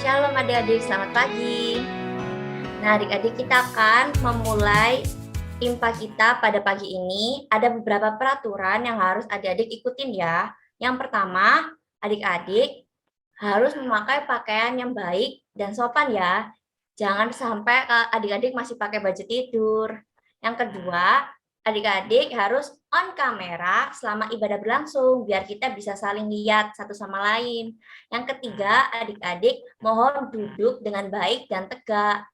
Shalom adik-adik, selamat pagi. Nah adik-adik, kita akan memulai IMPA kita pada pagi ini. Ada beberapa peraturan yang harus adik-adik ikutin ya. Yang pertama, adik-adik harus memakai pakaian yang baik dan sopan ya. Jangan sampai adik-adik masih pakai baju tidur. Yang kedua, adik-adik harus on kamera selama ibadah berlangsung, biar kita bisa saling lihat satu sama lain. Yang ketiga, adik-adik mohon duduk dengan baik dan tegak.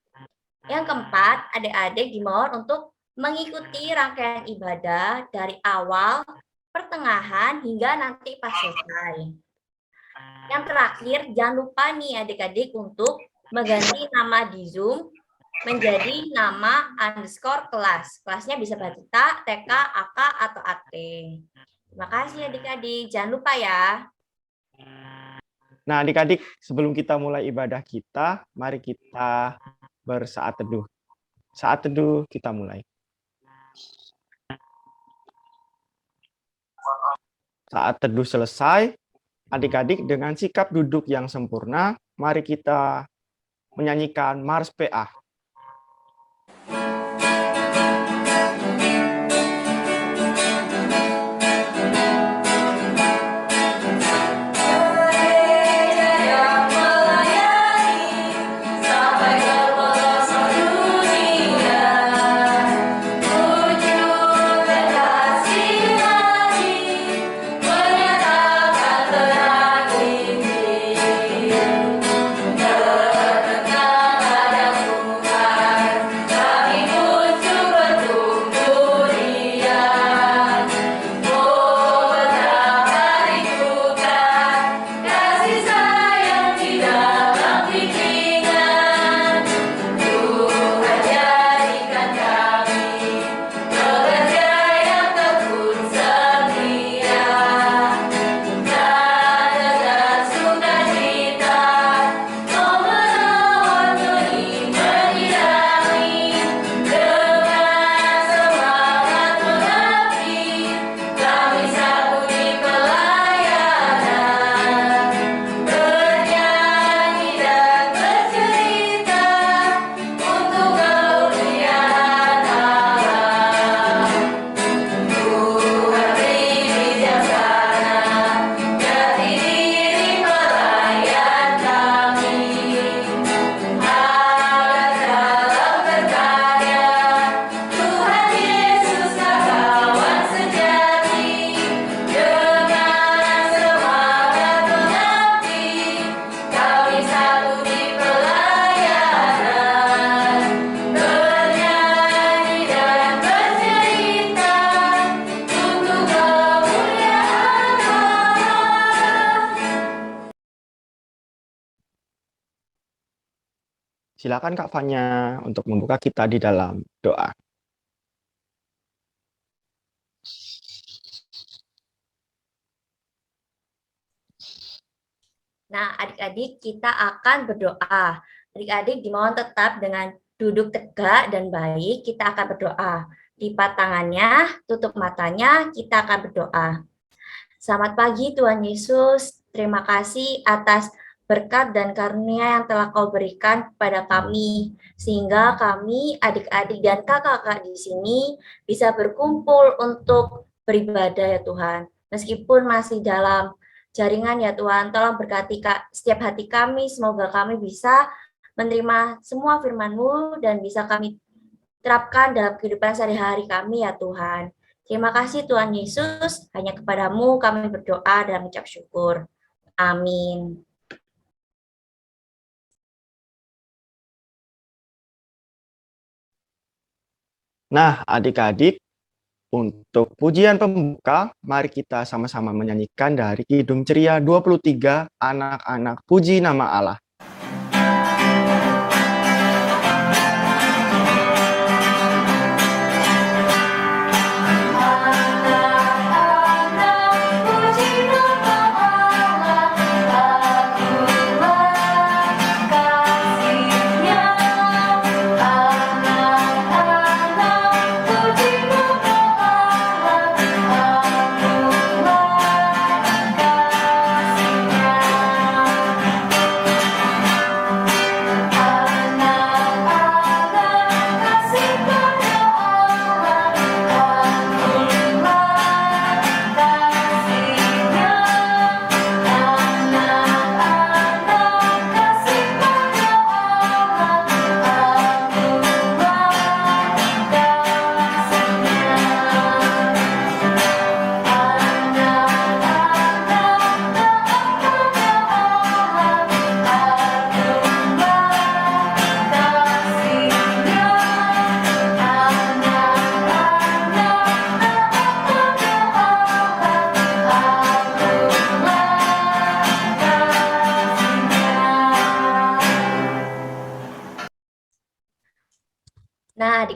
Yang keempat, adik-adik dimohon untuk mengikuti rangkaian ibadah dari awal, pertengahan, hingga nanti pas selesai. Yang terakhir, jangan lupa nih adik-adik untuk mengganti nama di Zoom menjadi nama _kelas. Kelasnya bisa balita, TK, AK, atau AT. Terima kasih adik-adik. Jangan lupa ya. Nah adik-adik, sebelum kita mulai ibadah kita, mari kita bersaat teduh. Saat teduh kita mulai. Saat teduh selesai, adik-adik dengan sikap duduk yang sempurna, mari kita menyanyikan Mars PA. Silakan Kak Fanya untuk membuka kita di dalam doa. Nah, adik-adik kita akan berdoa. Adik-adik dimohon tetap dengan duduk tegak dan baik, kita akan berdoa. Lipat tangannya, tutup matanya, kita akan berdoa. Selamat pagi Tuhan Yesus, terima kasih atas berkat dan karunia yang telah Kau berikan kepada kami, sehingga kami, adik-adik dan kakak-kakak di sini bisa berkumpul untuk beribadah ya Tuhan. Meskipun masih dalam jaringan ya Tuhan, tolong berkati setiap hati kami, semoga kami bisa menerima semua firman-Mu dan bisa kami terapkan dalam kehidupan sehari-hari kami ya Tuhan. Terima kasih Tuhan Yesus, hanya kepadamu kami berdoa dan mengucap syukur. Amin. Nah adik-adik, untuk pujian pembuka, mari kita sama-sama menyanyikan dari Kidung Ceria 23, Anak-anak Puji Nama Allah. Kasih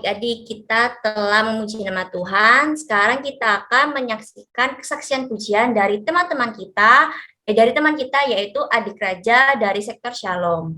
Adik-adik, kita telah memuji nama Tuhan. Sekarang kita akan menyaksikan kesaksian pujian dari teman-teman kita, yaitu adik raja dari sektor Shalom.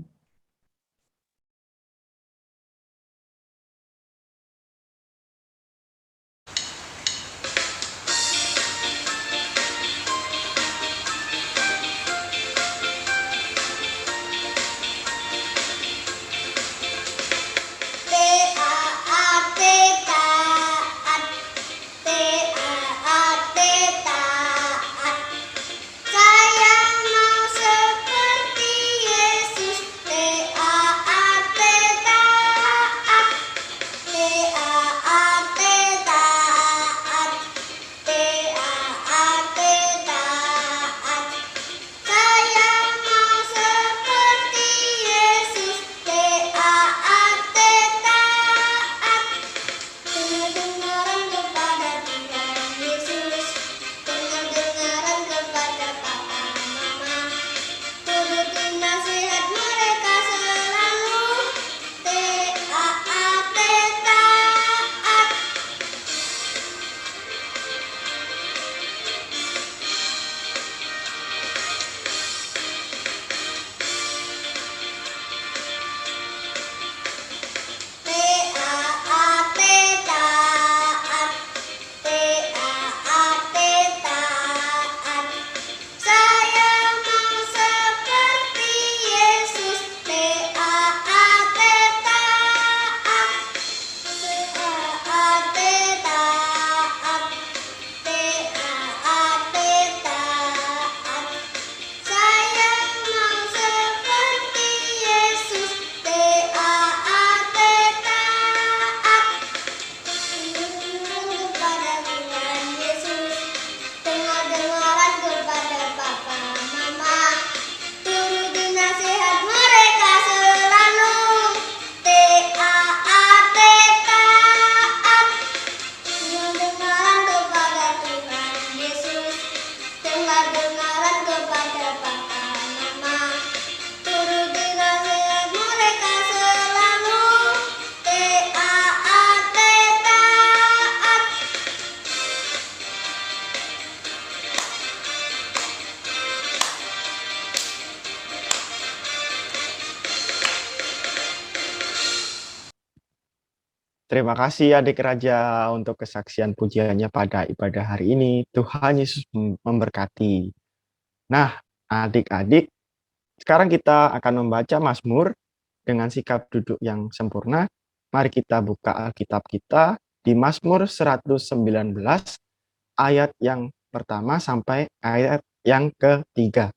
Terima kasih adik raja untuk kesaksian pujiannya pada ibadah hari ini. Tuhan Yesus memberkati. Nah, adik-adik, sekarang kita akan membaca Mazmur dengan sikap duduk yang sempurna. Mari kita buka Alkitab kita di Mazmur 119 ayat yang pertama sampai ayat yang ketiga.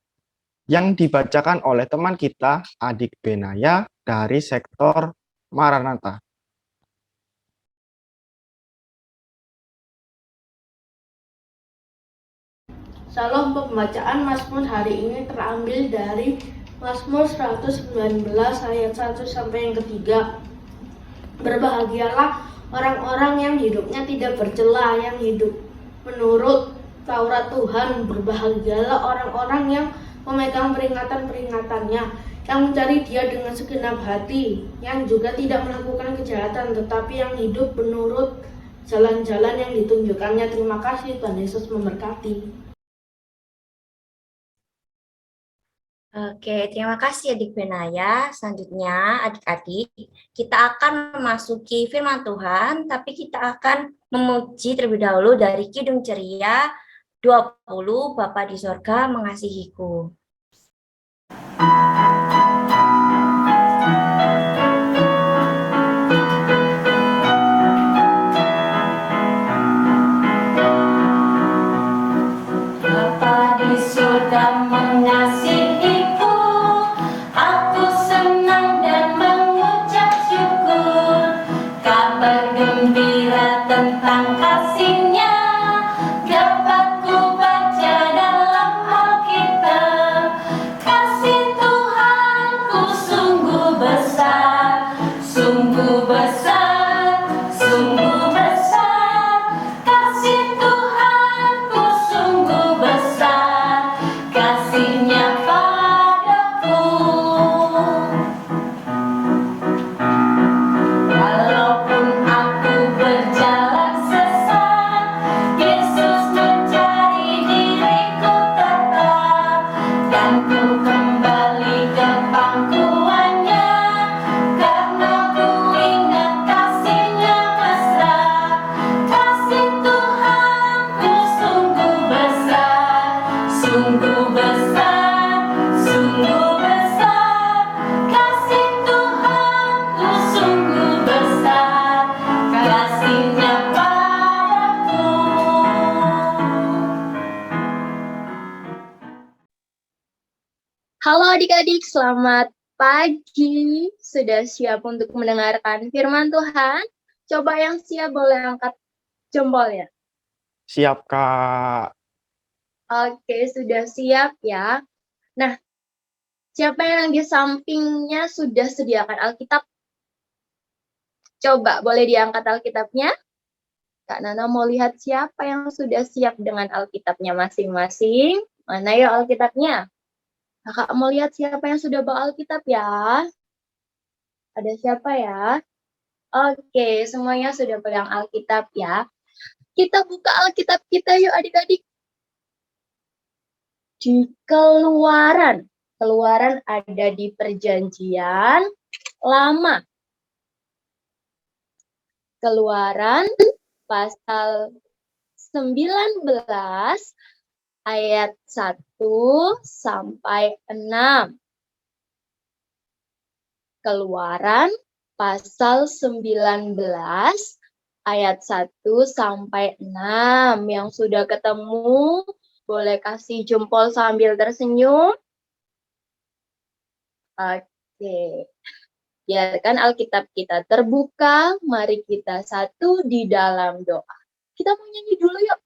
Yang dibacakan oleh teman kita, Adik Benaya dari sektor Maranatha. Salam, pembacaan Mazmur hari ini terambil dari Mazmur 119 ayat 1 sampai yang ketiga. Berbahagialah orang-orang yang hidupnya tidak bercela, yang hidup menurut Taurat Tuhan. Berbahagialah orang-orang yang memegang peringatan-peringatannya, yang mencari Dia dengan segenap hati, yang juga tidak melakukan kejahatan, tetapi yang hidup menurut jalan-jalan yang ditunjukkannya. Terima kasih, Tuhan Yesus memberkati. Oke, terima kasih Adik Benaya. Selanjutnya, adik-adik, kita akan memasuki firman Tuhan, tapi kita akan memuji terlebih dahulu dari Kidung Ceria 20, Bapa di Sorga Mengasihiku. Bapa di surga mengasihiku, aku senang dan mengucap syukur. Kabar gembira tentang kasih-Nya dapat ku baca dalam Alkitab. Kasih Tuhan Halo adik-adik, selamat pagi. Sudah siap untuk mendengarkan firman Tuhan? Coba yang siap boleh angkat jempolnya. Siap, Kak. Oke, sudah siap ya. Nah, siapa yang di sampingnya sudah sediakan Alkitab? Coba boleh diangkat Alkitabnya. Kak Nana mau lihat siapa yang sudah siap dengan Alkitabnya masing-masing. Mana ya Alkitabnya? Kakak mau lihat siapa yang sudah bawa Alkitab ya? Ada siapa ya? Oke, semuanya sudah pegang Alkitab ya. Kita buka Alkitab kita yuk adik-adik. Di Keluaran. Keluaran ada di Perjanjian Lama. Keluaran pasal 19 ayat 1 sampai 6. Keluaran pasal 19 ayat 1 sampai 6. Yang sudah ketemu, boleh kasih jempol sambil tersenyum. Oke. Biarkan Alkitab kita terbuka, mari kita satu di dalam doa. Kita mau nyanyi dulu yuk.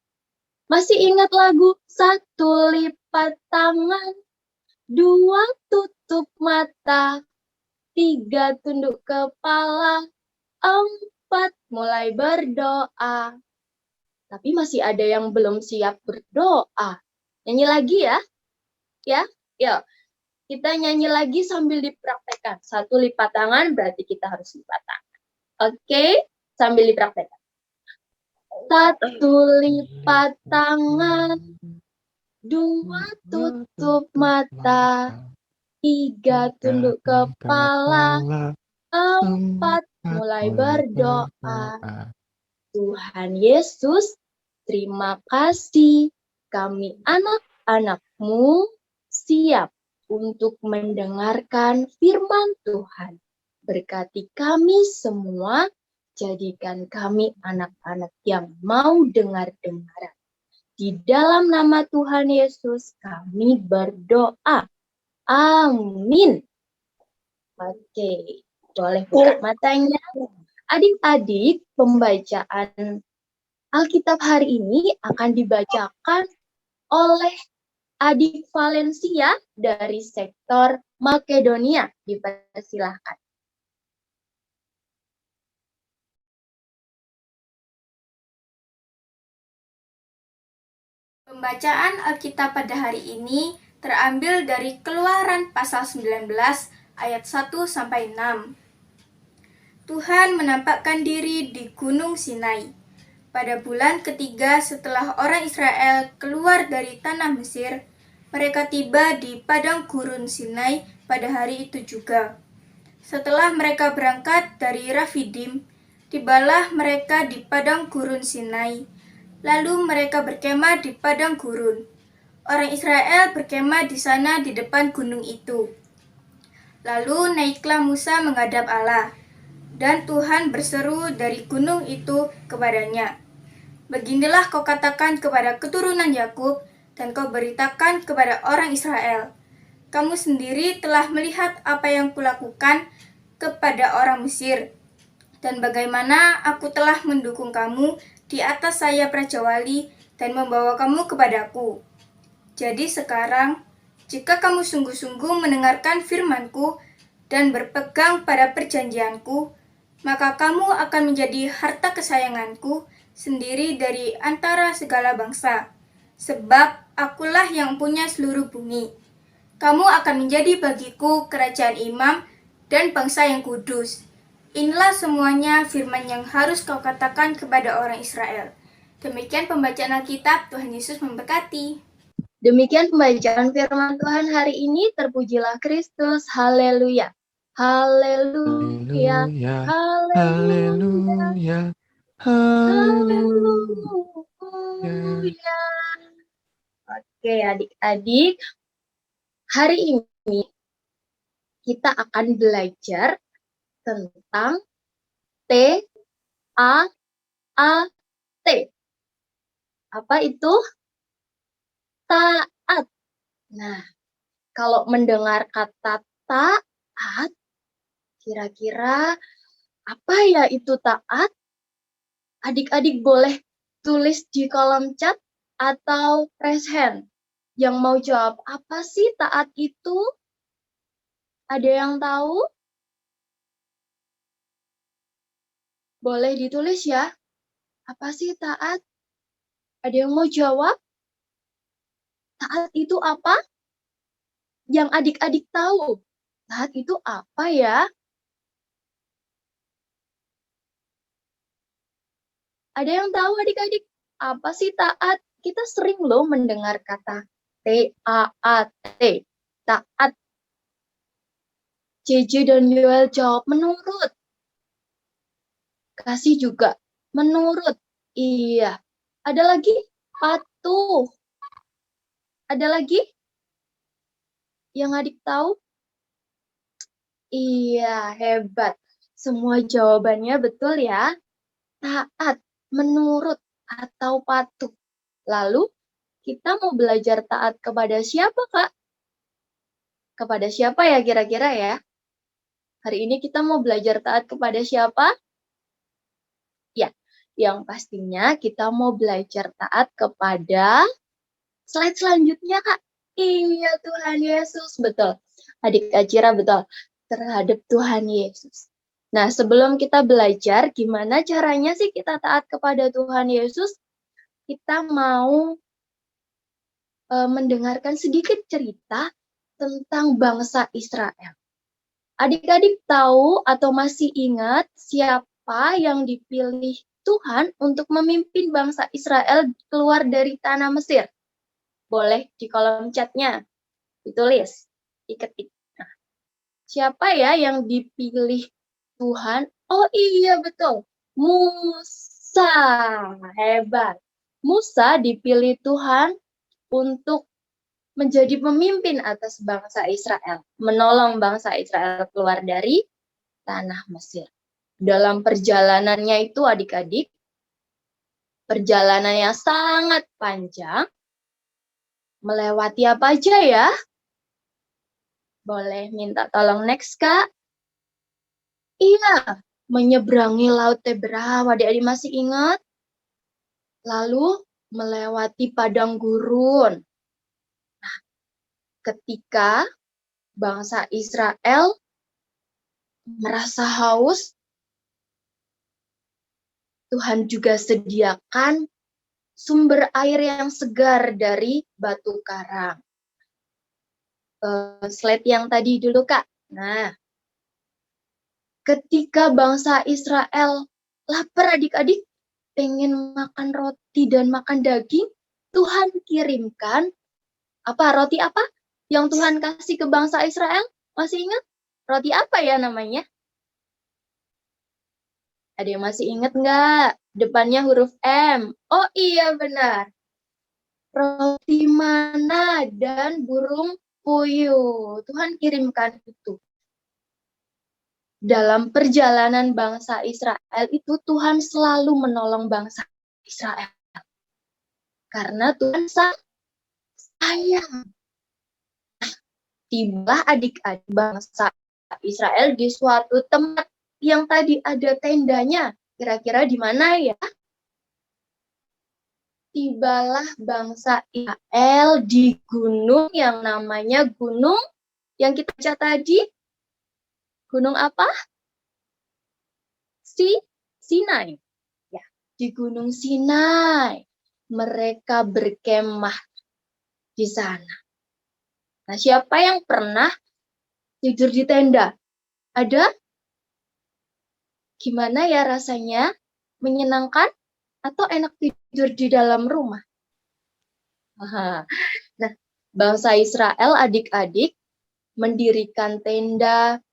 Masih ingat lagu? 1 lipat tangan, 2 tutup mata, 3 tunduk kepala, 4 mulai berdoa. Tapi masih ada yang belum siap berdoa. Nyanyi lagi ya. Ya, yuk. Kita nyanyi lagi sambil dipraktekkan. 1 lipat tangan berarti kita harus lipat tangan. Oke, sambil dipraktekkan. 1 lipat tangan, 2 tutup mata, 3 tunduk kepala, 4 mulai berdoa. Tuhan Yesus, terima kasih. Kami anak-anak-Mu siap untuk mendengarkan firman Tuhan. Berkati kami semua, jadikan kami anak-anak yang mau dengar-dengaran. Di dalam nama Tuhan Yesus kami berdoa. Amin. Oke, boleh buka matanya. Adik-adik, pembacaan Alkitab hari ini akan dibacakan oleh adik Valencia dari sektor Makedonia. Dipersilahkan. Pembacaan Alkitab pada hari ini terambil dari Keluaran pasal 19 ayat 1 sampai 6. Tuhan menampakkan diri di Gunung Sinai. Pada bulan ketiga setelah orang Israel keluar dari tanah Mesir, mereka tiba di padang gurun Sinai pada hari itu juga. Setelah mereka berangkat dari Rafidim, tibalah mereka di padang gurun Sinai. Lalu mereka berkemah di padang gurun. Orang Israel berkemah di sana di depan gunung itu. Lalu naiklah Musa menghadap Allah, dan Tuhan berseru dari gunung itu kepadanya, "Beginilah kau katakan kepada keturunan Yakub, dan kau beritakan kepada orang Israel, kamu sendiri telah melihat apa yang kulakukan kepada orang Mesir, dan bagaimana aku telah mendukung kamu di atas sayap Raja Wali dan membawa kamu kepadaku. Jadi sekarang, jika kamu sungguh-sungguh mendengarkan firman-Ku dan berpegang pada perjanjian-Ku, maka kamu akan menjadi harta kesayangan-Ku sendiri dari antara segala bangsa, sebab akulah yang punya seluruh bumi. Kamu akan menjadi bagiku kerajaan imam dan bangsa yang kudus. Inilah semuanya firman yang harus kau katakan kepada orang Israel." Demikian pembacaan Alkitab. Tuhan Yesus memberkati. Demikian pembacaan firman Tuhan hari ini. Terpujilah Kristus. Haleluya. Haleluya. Haleluya. Haleluya. Oke adik-adik. Hari ini kita akan belajar tentang T-A-A-T. Apa itu? Taat. Nah, Kalau mendengar kata taat, kira-kira apa ya itu taat? Adik-adik boleh tulis di kolom chat atau raise hand. Yang mau jawab, apa sih taat itu? Ada yang tahu? Boleh ditulis ya. Apa sih taat? Ada yang mau jawab? Taat itu apa? Yang adik-adik tahu. Taat itu apa ya? Ada yang tahu adik-adik? Apa sih taat? Kita sering loh mendengar kata T-A-A-T. Taat. JJ dan Yoel jawab menurut. Kasih juga menurut. Iya. Ada lagi? Patuh. Ada lagi? Yang adik tahu? Iya, hebat. Semua jawabannya betul ya. Taat, menurut, atau patuh. Lalu, kita mau belajar taat kepada siapa, Kak? Kepada siapa ya kira-kira ya? Hari ini kita mau belajar taat kepada siapa? Ya, yang pastinya kita mau belajar taat kepada slide selanjutnya, Kak. Iya, Tuhan Yesus. Betul. Adik Ajira betul. Terhadap Tuhan Yesus. Nah, sebelum kita belajar gimana caranya sih kita taat kepada Tuhan Yesus, kita mau mendengarkan sedikit cerita tentang bangsa Israel. Adik-adik tahu atau masih ingat siapa yang dipilih Tuhan untuk memimpin bangsa Israel keluar dari tanah Mesir? Boleh di kolom chatnya ditulis, diketik. Nah, siapa ya yang dipilih Tuhan? Oh iya betul, Musa. Hebat. Musa dipilih Tuhan untuk menjadi pemimpin atas bangsa Israel, menolong bangsa Israel keluar dari tanah Mesir. Dalam perjalanannya itu adik-adik, perjalanannya sangat panjang, melewati apa aja ya? Boleh minta tolong next, Kak? Iya, menyeberangi Laut Teberau, adik-adik masih ingat? Lalu melewati padang gurun. Nah, ketika bangsa Israel merasa haus, Tuhan juga sediakan sumber air yang segar dari batu karang. Slide yang tadi dulu, Kak. Nah, ketika bangsa Israel lapar adik-adik, pengen makan roti dan makan daging, Tuhan kirimkan roti apa yang Tuhan kasih ke bangsa Israel? Masih ingat? Roti apa ya namanya? Ada yang masih ingat nggak? Depannya huruf M. Oh iya benar. Roti mana dan burung puyuh. Tuhan kirimkan itu. Dalam perjalanan bangsa Israel itu Tuhan selalu menolong bangsa Israel. Karena Tuhan sayang. Tiba adik-adik bangsa Israel di suatu tempat yang tadi ada tendanya. Kira-kira di mana ya? Tibalah bangsa Israel di gunung yang namanya gunung yang kita baca tadi. Gunung apa? Sinai. Ya, di Gunung Sinai. Mereka berkemah di sana. Nah, siapa yang pernah tidur di tenda? Ada? Gimana ya rasanya? Menyenangkan atau enak tidur di dalam rumah? Nah, bangsa Israel adik-adik mendirikan tenda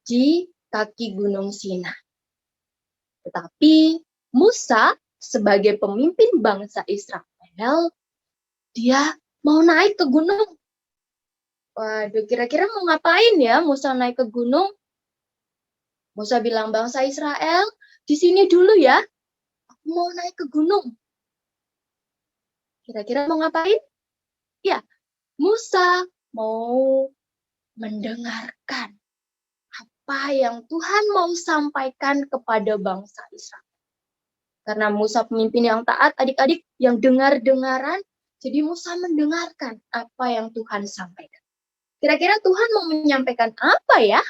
di kaki Gunung Sinai. Tetapi Musa sebagai pemimpin bangsa Israel, dia mau naik ke gunung. Waduh, kira-kira mau ngapain ya Musa naik ke gunung? Musa bilang, bangsa Israel, di sini dulu ya. Aku mau naik ke gunung. Kira-kira mau ngapain? Ya, Musa mau mendengarkan apa yang Tuhan mau sampaikan kepada bangsa Israel. Karena Musa pemimpin yang taat, adik-adik yang dengar-dengaran, jadi Musa mendengarkan apa yang Tuhan sampaikan. Kira-kira Tuhan mau menyampaikan apa ya?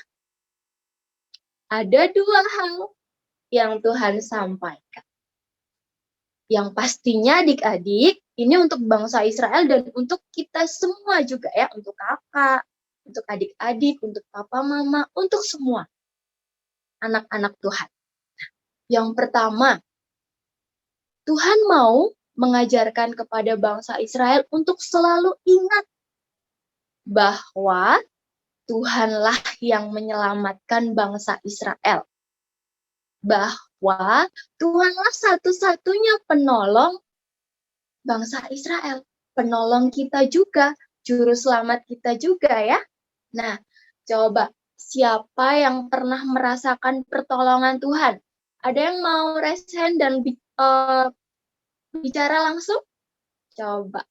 Ada dua hal yang Tuhan sampaikan. Yang pastinya adik-adik, ini untuk bangsa Israel dan untuk kita semua juga ya, untuk kakak, untuk adik-adik, untuk papa, mama, untuk semua anak-anak Tuhan. Yang pertama, Tuhan mau mengajarkan kepada bangsa Israel untuk selalu ingat bahwa Tuhanlah yang menyelamatkan bangsa Israel. Bahwa Tuhanlah satu-satunya penolong bangsa Israel. Penolong kita juga, juru selamat kita juga ya. Nah, coba siapa yang pernah merasakan pertolongan Tuhan? Ada yang mau raise hand dan bicara langsung? Coba.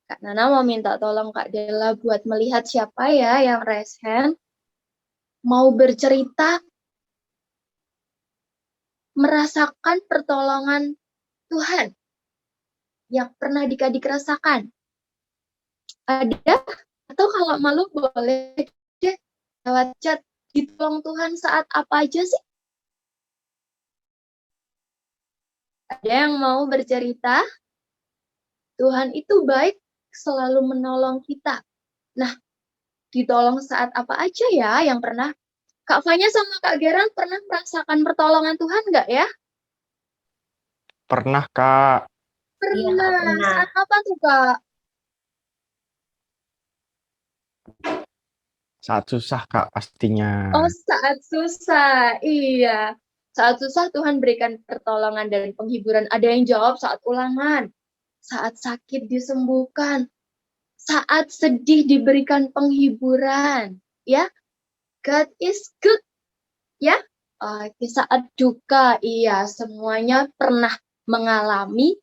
Kak Nana mau minta tolong Kak Della buat melihat siapa ya yang raise hand. Mau bercerita merasakan pertolongan Tuhan yang pernah adik-adik rasakan. Ada? Atau kalau malu boleh deh lewat chat. Ditolong Tuhan saat apa aja sih? Ada yang mau bercerita? Tuhan itu baik, selalu menolong kita. Nah, ditolong saat apa aja ya yang pernah? Kak Fanya sama Kak Geran pernah merasakan pertolongan Tuhan nggak ya? Pernah, Kak. Iya, Kak, Pernah. pernah. Saat apa tuh, Kak? Saat susah, Kak, pastinya. Oh, saat susah. Iya. Saat susah Tuhan berikan pertolongan dan penghiburan. Ada yang jawab saat ulangan. Saat sakit disembuhkan. Saat sedih diberikan penghiburan. Ya. God is good. Ya. Oke, saat duka. Iya, semuanya pernah mengalami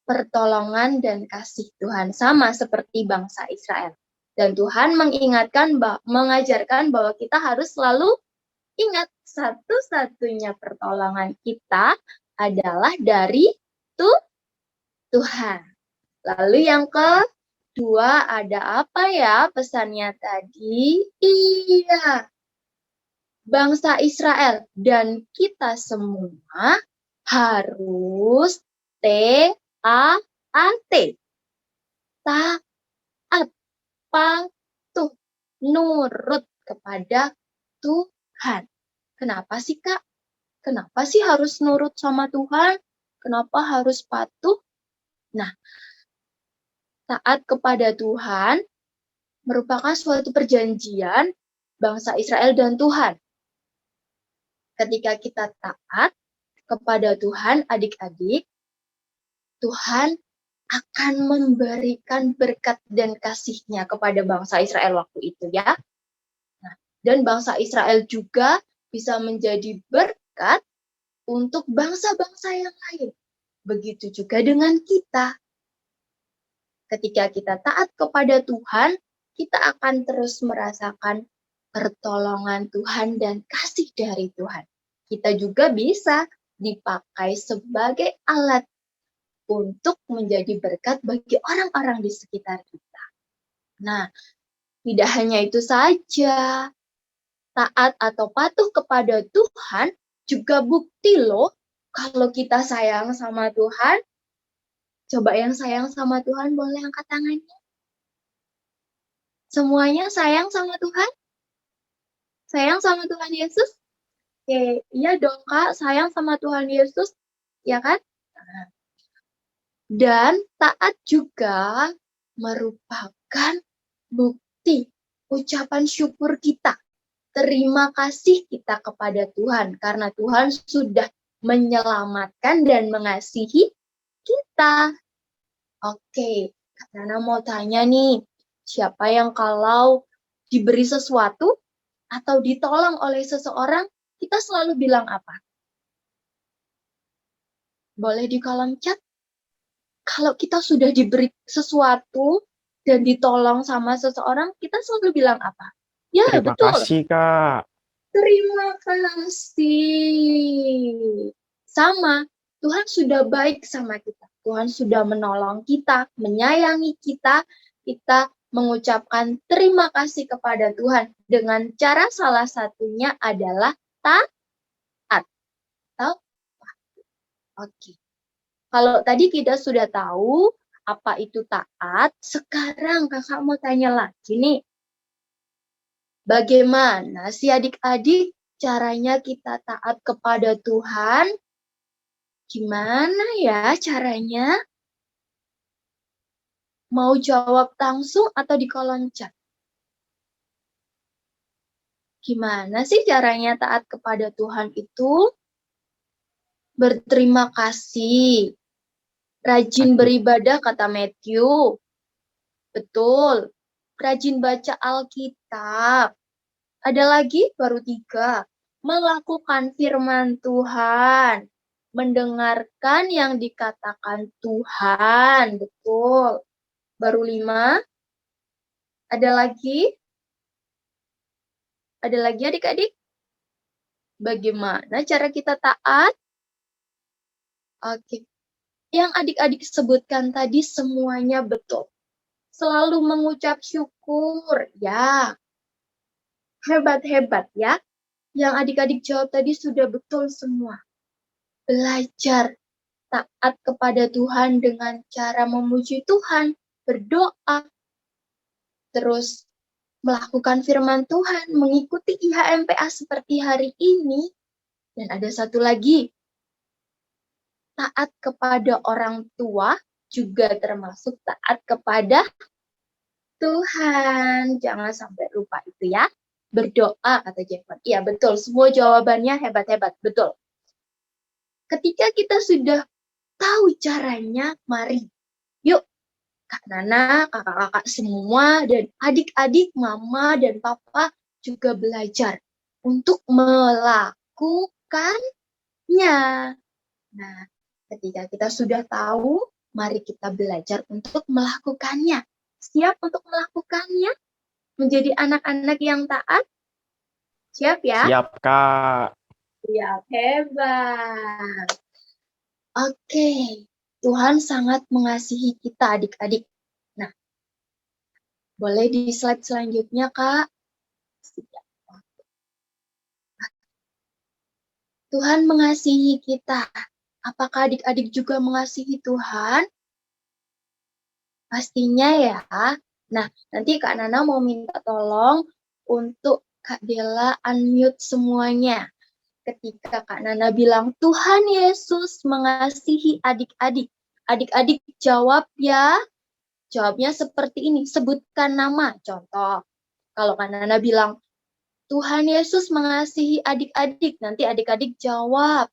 pertolongan dan kasih Tuhan. Sama seperti bangsa Israel. Dan Tuhan mengajarkan bahwa kita harus selalu ingat satu-satunya pertolongan kita adalah dari Tuhan. Lalu yang kedua ada apa ya pesannya tadi? Iya, bangsa Israel dan kita semua harus T-A-A-T. Taat, patuh, nurut kepada Tuhan. Kenapa sih, Kak? Kenapa sih harus nurut sama Tuhan? Kenapa harus patuh? Nah, taat kepada Tuhan merupakan suatu perjanjian bangsa Israel dan Tuhan. Ketika kita taat kepada Tuhan, adik-adik, Tuhan akan memberikan berkat dan kasih-Nya kepada bangsa Israel waktu itu ya. Nah, dan bangsa Israel juga bisa menjadi berkat untuk bangsa-bangsa yang lain. Begitu juga dengan kita. Ketika kita taat kepada Tuhan, kita akan terus merasakan pertolongan Tuhan dan kasih dari Tuhan. Kita juga bisa dipakai sebagai alat untuk menjadi berkat bagi orang-orang di sekitar kita. Nah, tidak hanya itu saja. Taat atau patuh kepada Tuhan juga bukti loh kalau kita sayang sama Tuhan. Coba yang sayang sama Tuhan boleh angkat tangannya. Semuanya sayang sama Tuhan? Sayang sama Tuhan Yesus? Oke, iya dong Kak, sayang sama Tuhan Yesus, ya kan? Dan taat juga merupakan bukti ucapan syukur kita. Terima kasih kita kepada Tuhan karena Tuhan sudah menyelamatkan dan mengasihi kita. Oke, Kak Nana mau tanya nih, siapa yang kalau diberi sesuatu atau ditolong oleh seseorang, kita selalu bilang apa? Boleh di kolom chat? Kalau kita sudah diberi sesuatu dan ditolong sama seseorang, kita selalu bilang apa? Ya, Terima betul. kasih, Kak. Terima kasih. Sama, Tuhan sudah baik sama kita. Tuhan sudah menolong kita, menyayangi kita. Kita mengucapkan terima kasih kepada Tuhan dengan cara salah satunya adalah taat. Oke. Kalau tadi kita sudah tahu apa itu taat, sekarang kakak mau tanya lagi nih. Bagaimana sih adik-adik caranya kita taat kepada Tuhan? Gimana ya caranya? Mau jawab langsung atau di kolom chat? Gimana sih caranya taat kepada Tuhan itu? Berterima kasih. Rajin beribadah kata Matthew. Betul. Rajin baca Alkitab. Ada lagi baru 3. Melakukan firman Tuhan. Mendengarkan yang dikatakan Tuhan. Betul. Baru 5. Ada lagi? Ada lagi adik-adik? Bagaimana cara kita taat? Oke. Yang adik-adik sebutkan tadi semuanya betul. Selalu mengucap syukur. Ya. Hebat-hebat ya. Yang adik-adik jawab tadi sudah betul semua. Belajar taat kepada Tuhan dengan cara memuji Tuhan, berdoa, terus melakukan firman Tuhan, mengikuti IHMPA seperti hari ini. Dan ada satu lagi, taat kepada orang tua juga termasuk taat kepada Tuhan. Jangan sampai lupa itu ya. Berdoa kata Jeffon. Iya betul, semua jawabannya hebat-hebat, betul. Ketika kita sudah tahu caranya, mari yuk Kak Nana, kakak-kakak semua, dan adik-adik, mama dan papa juga belajar untuk melakukannya. Nah, ketika kita sudah tahu, mari kita belajar untuk melakukannya. Siap untuk melakukannya? Menjadi anak-anak yang taat? Siap ya? Siap, Kak. Siap, hebat. Oke, Tuhan sangat mengasihi kita adik-adik. Nah, boleh di slide selanjutnya, Kak. Tuhan mengasihi kita. Apakah adik-adik juga mengasihi Tuhan? Pastinya ya. Nah, nanti Kak Nana mau minta tolong untuk Kak Dela unmute semuanya. Ketika Kak Nana bilang, Tuhan Yesus mengasihi adik-adik. Adik-adik jawab ya. Jawabnya seperti ini, sebutkan nama. Contoh, kalau Kak Nana bilang, Tuhan Yesus mengasihi adik-adik. Nanti adik-adik jawab,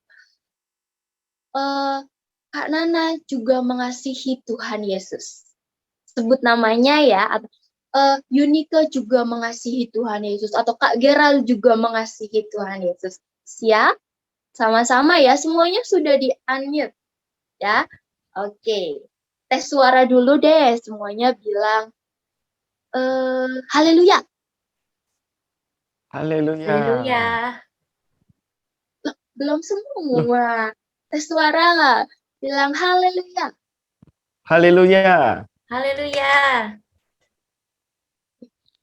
Kak Nana juga mengasihi Tuhan Yesus. Sebut namanya ya. Yunike juga mengasihi Tuhan Yesus. Atau Kak Geral juga mengasihi Tuhan Yesus. Siap? Sama-sama ya, semuanya sudah di-unmute. Ya, oke. Tes suara dulu deh, semuanya bilang, haleluya. Haleluya. Haleluya. Belum semua. Tes suara, bilang haleluya. Haleluya. Haleluya.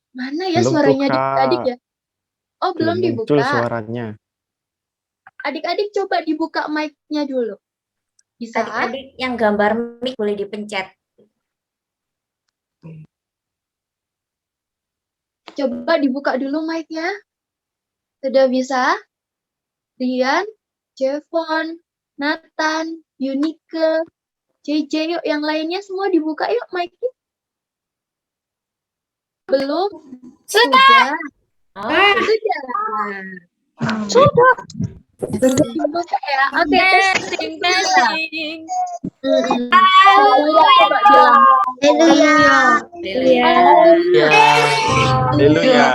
Mana ya Belum tuh, suaranya Kak. adik-adik ya? Oh, belum muncul dibuka. suaranya. Adik-adik coba dibuka mic-nya dulu. Bisa? Adik-adik yang gambar mic boleh dipencet. Coba dibuka dulu mic-nya. Sudah bisa? Rian, Jevon, Nathan, Yunike, JJ, yuk yang lainnya semua dibuka yuk mic-nya. Belum? Sudah. Oh, Sudah. Dibuka ya. Oke, testing, testing. Haleluya, coba bilang. Haleluya. Haleluya.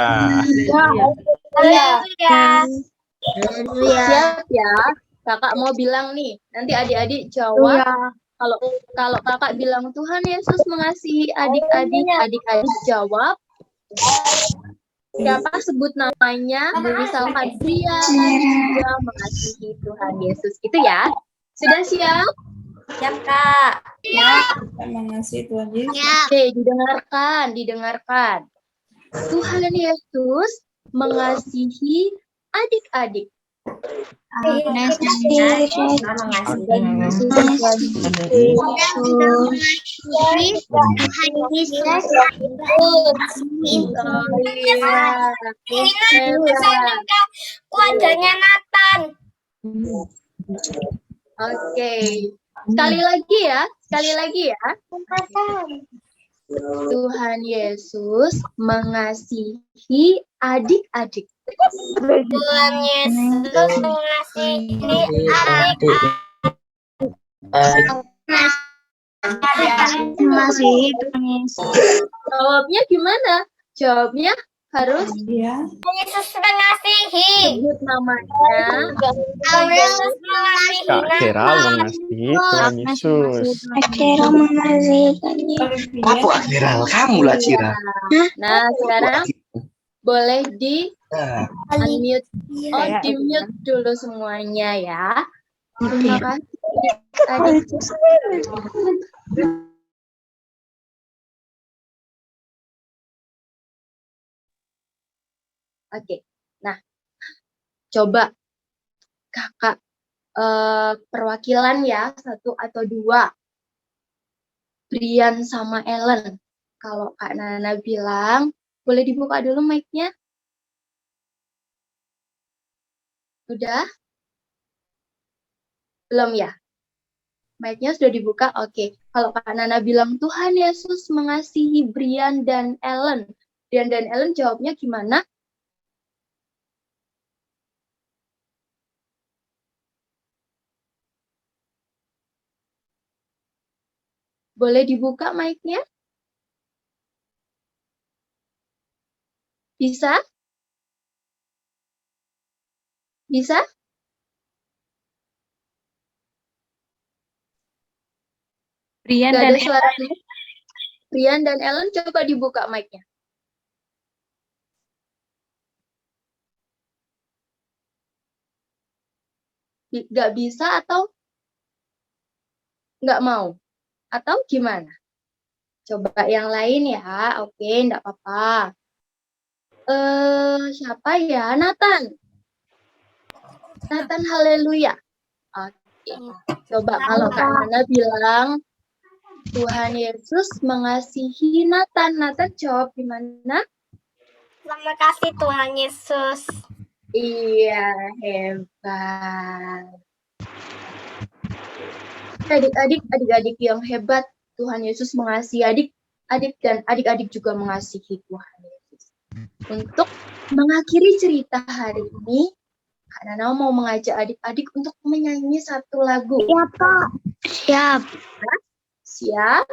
Siap ya. Kakak mau bilang nih. Nanti adik-adik jawab Kalau kalau kakak bilang Tuhan Yesus mengasihi adik-adik, adik-adik jawab siapa sebut namanya, misalkan Brian juga mengasihi Tuhan Yesus. Itu ya. Sudah siap? Siap, Kak. Mengasihi Tuhan Yesus. Oke, didengarkan. Tuhan Yesus mengasihi adik-adik. Kita mengasihi. Wajahnya Nathan. Oke. Sekali lagi ya. Tuhan Yesus mengasihi adik-adik. Tuhan Yesus mengasihi adik-adik. Mengasihi Tuhan Yesus. Jawabnya gimana? Jawabnya harus Dia Yesus mengasihi. sebut namanya. Tuhan Yesus mengasihi. Kak Kera mengasihi Tuhan Yesus. Akhirnya mengasihi Tuhan Yesus. Aku akhiral, kamu lah Cira. Nah, sekarang boleh di Nah, unmute. Oh, di mute dulu semuanya ya. Terima kasih. Adik. Oke. Nah, coba kakak perwakilan ya, 1 atau 2. Brian sama Ellen. Kalau Kak Nana bilang, boleh dibuka dulu mic-nya? Udah? Belum ya? Mic-nya sudah dibuka? Oke. Kalau Kak Nana bilang, Tuhan Yesus mengasihi Brian dan Ellen. Brian dan Ellen jawabnya gimana? Boleh dibuka mic-nya? Bisa? Bisa? Brian Gak dan ada suaranya. Brian dan Ellen coba dibuka mic-nya. Gak bisa atau nggak mau? Atau gimana? Coba yang lain ya. Oke, nggak apa-apa. Siapa ya? Nathan. Nathan haleluya. Oke. Coba kalau Kak Nana bilang Tuhan Yesus mengasihi Nathan. Nathan jawab gimana? Terima kasih Tuhan Yesus. Iya, hebat. Adik-adik yang hebat. Tuhan Yesus mengasihi adik-adik dan adik-adik juga mengasihi Tuhan Yesus. Untuk mengakhiri cerita hari ini, Kak Nana mau mengajak adik-adik untuk menyanyi satu lagu. Siap, Kak. Siap. Siap?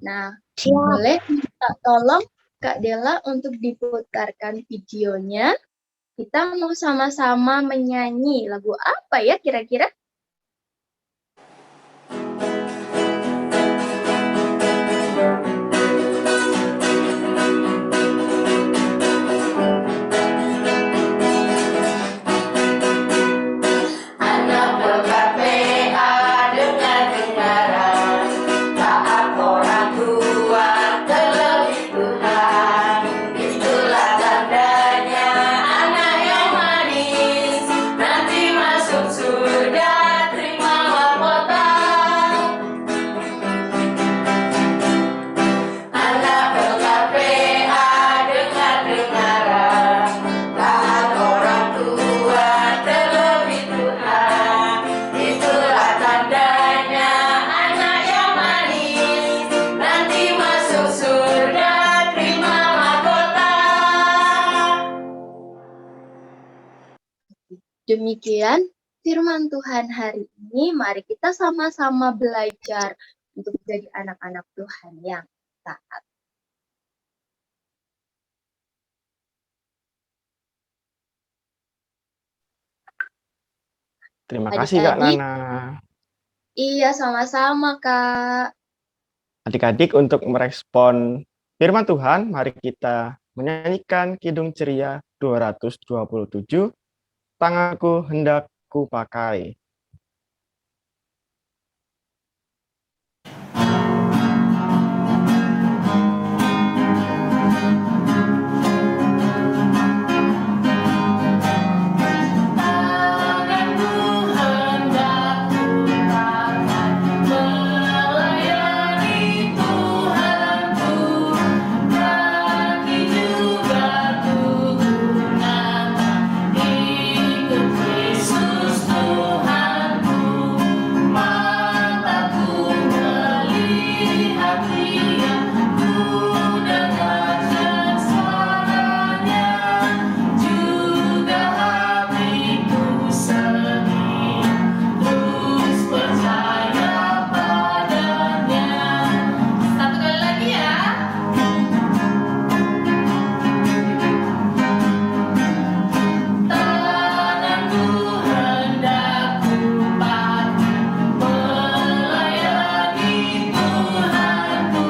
Nah, boleh minta tolong Kak Dela untuk diputarkan videonya. Kita mau sama-sama menyanyi lagu apa ya kira-kira? Anak berkat PA dengar-dengaran, taat orang tua terlebih Tuhan. Itulah tandanya anak yang manis, nanti masuk surga terima mahkota. Anak berkat PA dengar-dengaran, taat orang tua terlebih Tuhan. Itulah tandanya anak yang manis, nanti masuk surga terima mahkota. Demikian firman Tuhan hari ini. Mari kita sama-sama belajar untuk menjadi anak-anak Tuhan yang taat. Terima kasih Kak Adik-adik. Nana. Iya, sama-sama, Kak. Adik-adik, untuk merespon firman Tuhan, mari kita menyanyikan Kidung Ceria 227, Tanganku Hendak Kupakai. Tanganku hendak kupakai melayani Tuhanku, kaki juga kugunakan ikut Yesus Tuhanku, mataku melihat Dia, ku dengarkan suaranya, juga hatiku sedia, terus percaya padanya. Satu kali lagi ya. Tanganku hendak kupakai melayani Tuhanku,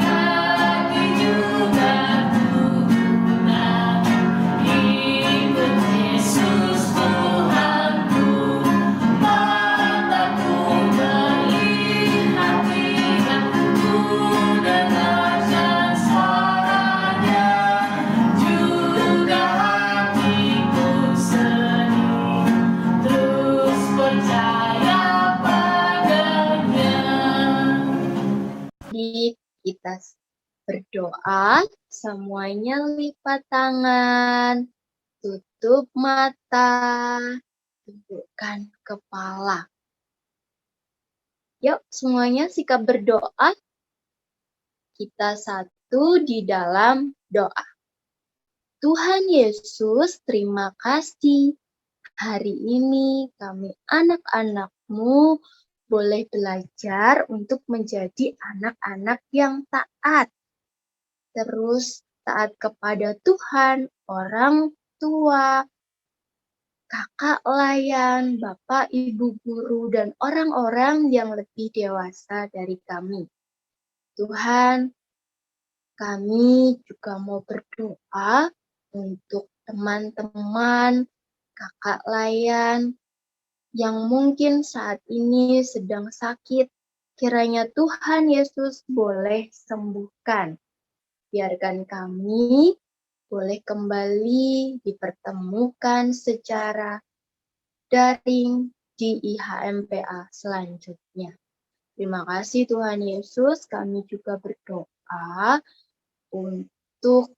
kaki juga kugunakan ikut Yesus Tuhanku, mataku melihat Dia, ku dengarkan suaranya, juga hatiku sedia, terus percaya padanya. Kita berdoa, semuanya lipat tangan, tutup mata, tundukkan kepala. Yuk, semuanya sikap berdoa. Kita satu di dalam doa. Tuhan Yesus, terima kasih. Hari ini kami anak-anak-Mu boleh belajar untuk menjadi anak-anak yang taat. Terus taat kepada Tuhan, orang tua, kakak layan, bapak, ibu guru, dan orang-orang yang lebih dewasa dari kami. Tuhan, kami juga mau berdoa untuk teman-teman, kakak layan, yang mungkin saat ini sedang sakit. Kiranya Tuhan Yesus boleh sembuhkan. Biarkan kami boleh kembali dipertemukan secara daring di IHMPA selanjutnya. Terima kasih Tuhan Yesus, kami juga berdoa untuk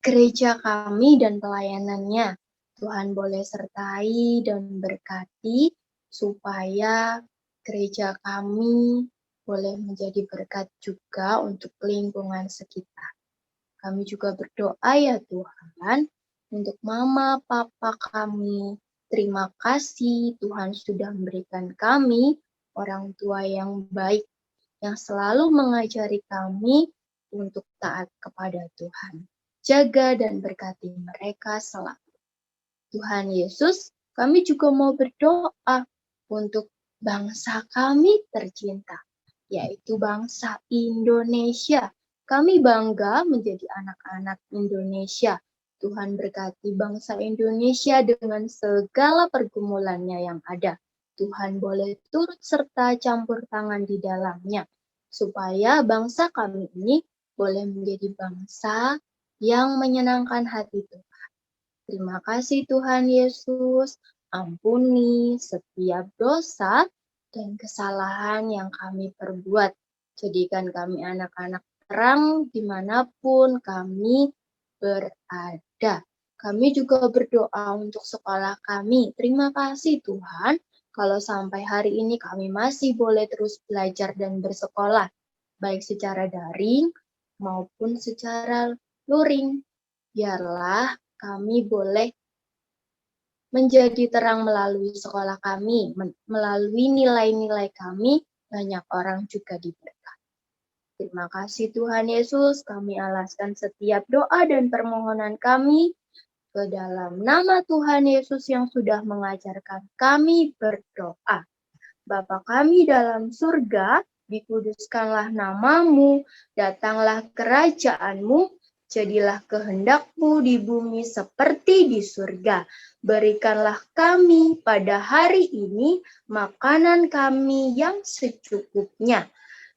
gereja kami dan pelayanannya. Tuhan boleh sertai dan berkati supaya gereja kami boleh menjadi berkat juga untuk lingkungan sekitar. Kami juga berdoa ya Tuhan untuk mama, papa kami. Terima kasih Tuhan sudah memberikan kami orang tua yang baik, yang selalu mengajari kami untuk taat kepada Tuhan. Jaga dan berkati mereka selalu. Tuhan Yesus, kami juga mau berdoa untuk bangsa kami tercinta, yaitu bangsa Indonesia. Kami bangga menjadi anak-anak Indonesia. Tuhan berkati bangsa Indonesia dengan segala pergumulannya yang ada. Tuhan boleh turut serta campur tangan di dalamnya, supaya bangsa kami ini boleh menjadi bangsa yang menyenangkan hati Tuhan. Terima kasih Tuhan Yesus, ampuni setiap dosa dan kesalahan yang kami perbuat. Jadikan kami anak-anak terang dimanapun kami berada. Kami juga berdoa untuk sekolah kami. Terima kasih Tuhan, kalau sampai hari ini kami masih boleh terus belajar dan bersekolah, baik secara daring maupun secara luring. Biarlah kami boleh menjadi terang melalui sekolah kami, melalui nilai-nilai kami, banyak orang juga diberkati. Terima kasih Tuhan Yesus, kami alaskan setiap doa dan permohonan kami ke dalam nama Tuhan Yesus yang sudah mengajarkan kami berdoa. Bapa kami dalam surga, dikuduskanlah namamu, datanglah kerajaanmu, jadilah kehendakmu di bumi seperti di surga. Berikanlah kami pada hari ini makanan kami yang secukupnya.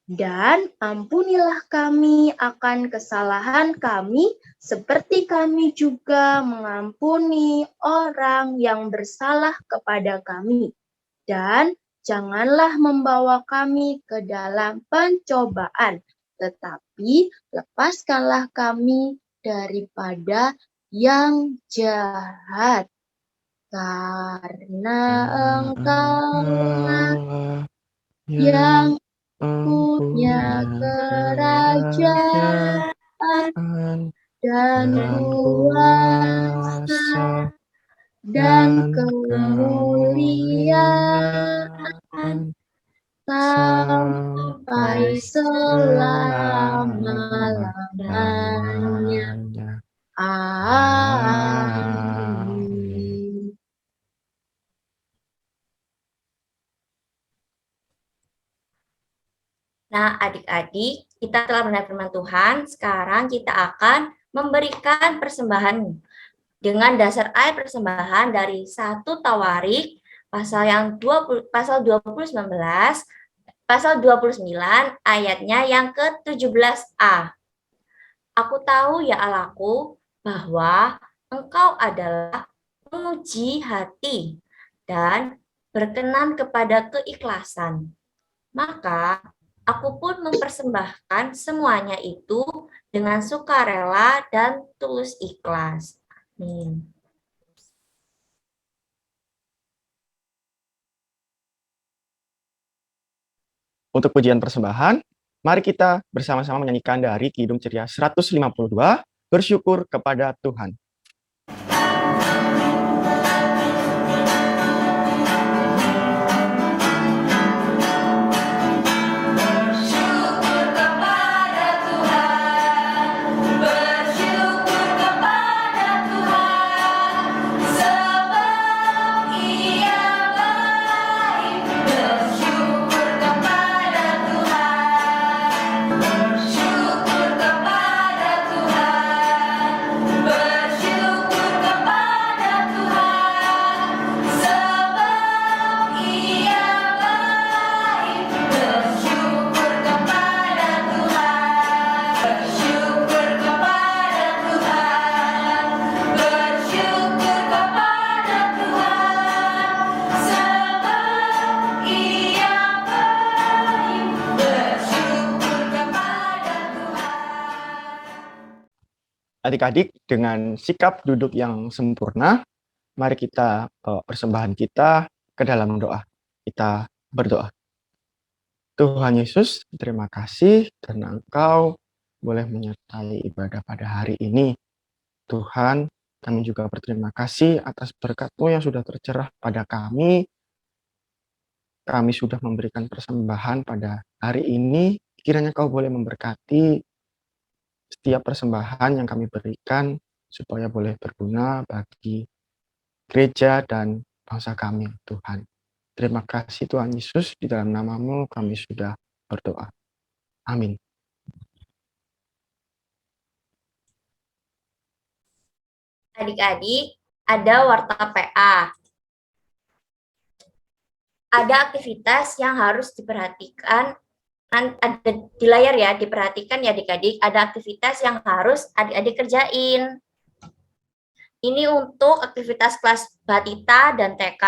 Dan ampunilah kami akan kesalahan kami, seperti kami juga mengampuni orang yang bersalah kepada kami. Dan janganlah membawa kami ke dalam pencobaan, tetapi lepaskanlah kami daripada yang jahat. Karena Engkaulah yang punya kerajaan dan kuasa dan kemuliaan sampai selama-lamanya. Amin. Nah, adik-adik, kita telah mendengar firman Tuhan. Sekarang kita akan memberikan persembahan dengan dasar ayat persembahan dari 1 Tawarik pasal 29 ayatnya yang ke-17a. Aku tahu ya Allahku bahwa Engkau adalah penguji hati dan berkenan kepada keikhlasan. Maka aku pun mempersembahkan semuanya itu dengan sukarela dan tulus ikhlas. Amin. Untuk pujian persembahan, mari kita bersama-sama menyanyikan dari Kidung Ceria 152, bersyukur kepada Tuhan. Adik-adik, dengan sikap duduk yang sempurna, mari kita bawa persembahan kita ke dalam doa. Kita berdoa. Tuhan Yesus, terima kasih karena Engkau boleh menyertai ibadah pada hari ini. Tuhan, kami juga berterima kasih atas berkat-Mu yang sudah tercerah pada kami. Kami sudah memberikan persembahan pada hari ini. Kiranya Kau boleh memberkati setiap persembahan yang kami berikan supaya boleh berguna bagi gereja dan bangsa kami, Tuhan. Terima kasih Tuhan Yesus, di dalam nama-Mu kami sudah berdoa. Amin. Adik-adik, ada warta PA. Ada aktivitas yang harus diperhatikan, ada di layar ya, diperhatikan ya adik-adik, ada aktivitas yang harus adik-adik kerjain. Ini untuk aktivitas kelas Batita dan TK.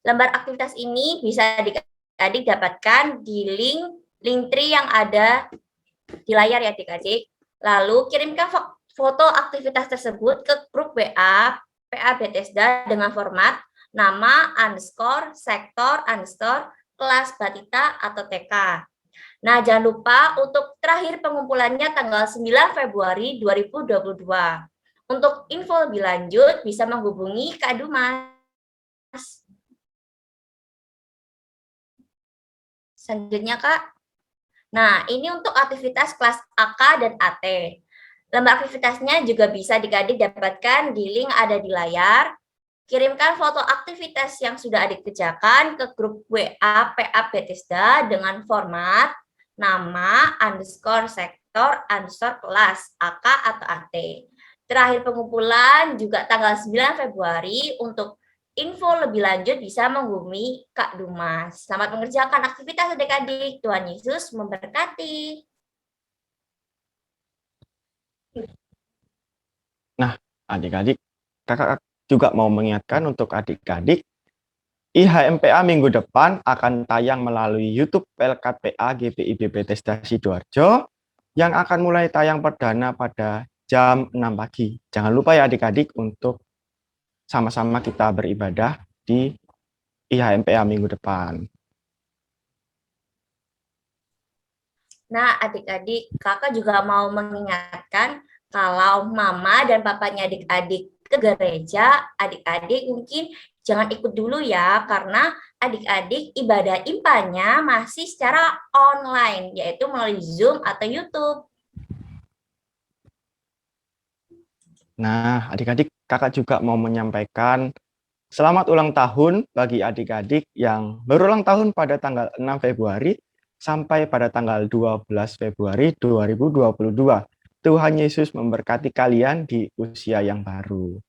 Lembar aktivitas ini bisa adik-adik dapatkan di Linktree yang ada di layar ya adik-adik. Lalu kirimkan foto aktivitas tersebut ke grup WA PA Bethesda dengan format nama _ sektor _ kelas Batita atau TK. Nah, jangan lupa untuk terakhir pengumpulannya tanggal 9 Februari 2022. Untuk info lebih lanjut bisa menghubungi Kak Dumas. Selanjutnya, Kak. Nah, ini untuk aktivitas kelas AK dan AT. Lembar aktivitasnya juga bisa adik-adik dapatkan di link ada di layar. Kirimkan foto aktivitas yang sudah adik kerjakan ke grup WA PA Bethesda dengan format nama, _sektor, _kelas, AK atau AT. Terakhir pengumpulan juga tanggal 9 Februari. Untuk info lebih lanjut bisa menghubungi Kak Dumas. Selamat mengerjakan aktivitas adik-adik. Tuhan Yesus memberkati. Nah, adik-adik, kakak juga mau mengingatkan untuk adik-adik, IHMPA minggu depan akan tayang melalui YouTube LKPA GPIB Bethesda Sidoarjo yang akan mulai tayang perdana pada jam 6 pagi. Jangan lupa ya adik-adik untuk sama-sama kita beribadah di IHMPA minggu depan. Nah, adik-adik, kakak juga mau mengingatkan kalau mama dan papanya adik-adik ke gereja, adik-adik mungkin jangan ikut dulu ya, karena adik-adik ibadah impanya masih secara online, yaitu melalui Zoom atau YouTube. Nah, adik-adik, kakak juga mau menyampaikan selamat ulang tahun bagi adik-adik yang berulang tahun pada tanggal 6 Februari sampai pada tanggal 12 Februari 2022. Tuhan Yesus memberkati kalian di usia yang baru.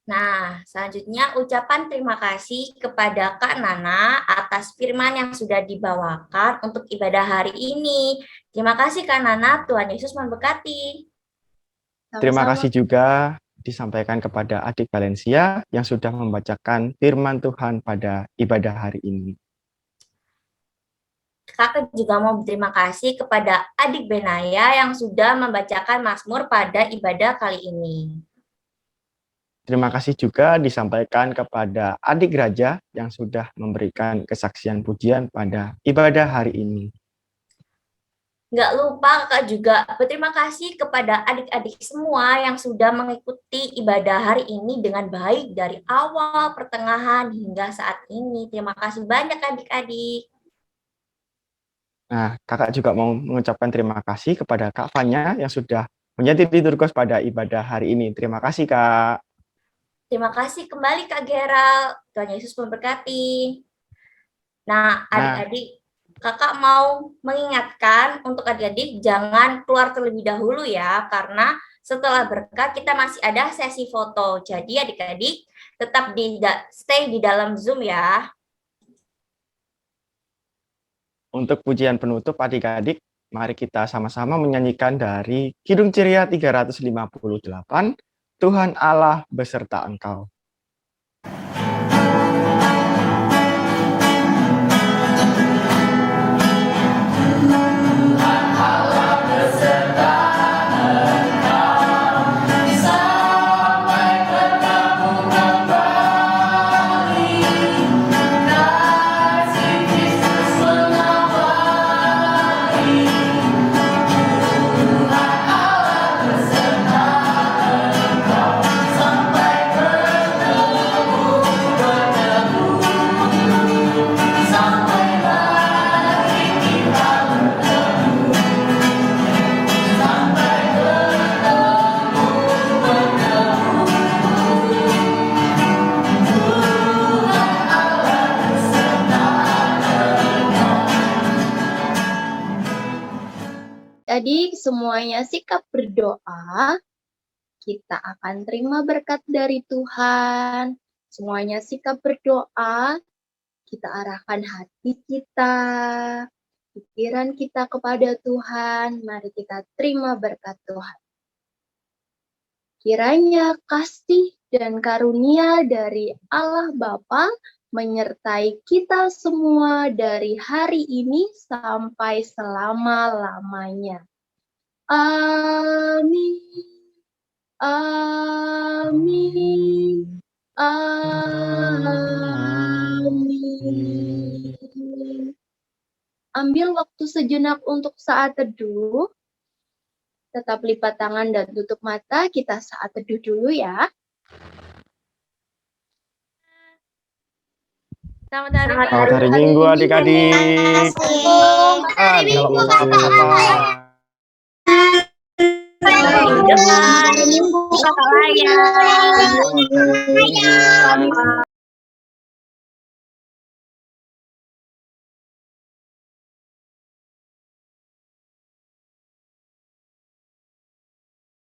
Nah, selanjutnya ucapan terima kasih kepada Kak Nana atas firman yang sudah dibawakan untuk ibadah hari ini. Terima kasih Kak Nana, Tuhan Yesus memberkati. Terima kasih juga disampaikan kepada adik Valencia yang sudah membacakan firman Tuhan pada ibadah hari ini. Kakak juga mau berterima kasih kepada adik Benaya yang sudah membacakan Mazmur pada ibadah kali ini. Terima kasih juga disampaikan kepada adik Raja yang sudah memberikan kesaksian pujian pada ibadah hari ini. Nggak lupa kakak juga berterima kasih kepada adik-adik semua yang sudah mengikuti ibadah hari ini dengan baik dari awal, pertengahan, hingga saat ini. Terima kasih banyak adik-adik. Nah, kakak juga mau mengucapkan terima kasih kepada Kak Fanya yang sudah menjadi liturgus pada ibadah hari ini. Terima kasih, Kak. Terima kasih kembali Kak Gerald. Tuhan Yesus memberkati. Nah, adik-adik, kakak mau mengingatkan untuk adik-adik jangan keluar terlebih dahulu ya, karena setelah berkat kita masih ada sesi foto. Jadi adik-adik tetap stay di dalam Zoom ya. Untuk pujian penutup adik-adik, mari kita sama-sama menyanyikan dari Kidung Ciria 358, Tuhan Allah beserta engkau. Jadi semuanya sikap berdoa, kita akan terima berkat dari Tuhan. Semuanya sikap berdoa, kita arahkan hati kita, pikiran kita kepada Tuhan. Mari kita terima berkat Tuhan. Kiranya kasih dan karunia dari Allah Bapa menyertai kita semua dari hari ini sampai selama-lamanya. Amin. Amin. Amin. Ambil waktu sejenak untuk saat teduh. Tetap lipat tangan dan tutup mata. Kita saat teduh dulu ya. Selamat hari Minggu adik-adik. Kalau mau sapa. Minggu depan. Minggu kakak Laya.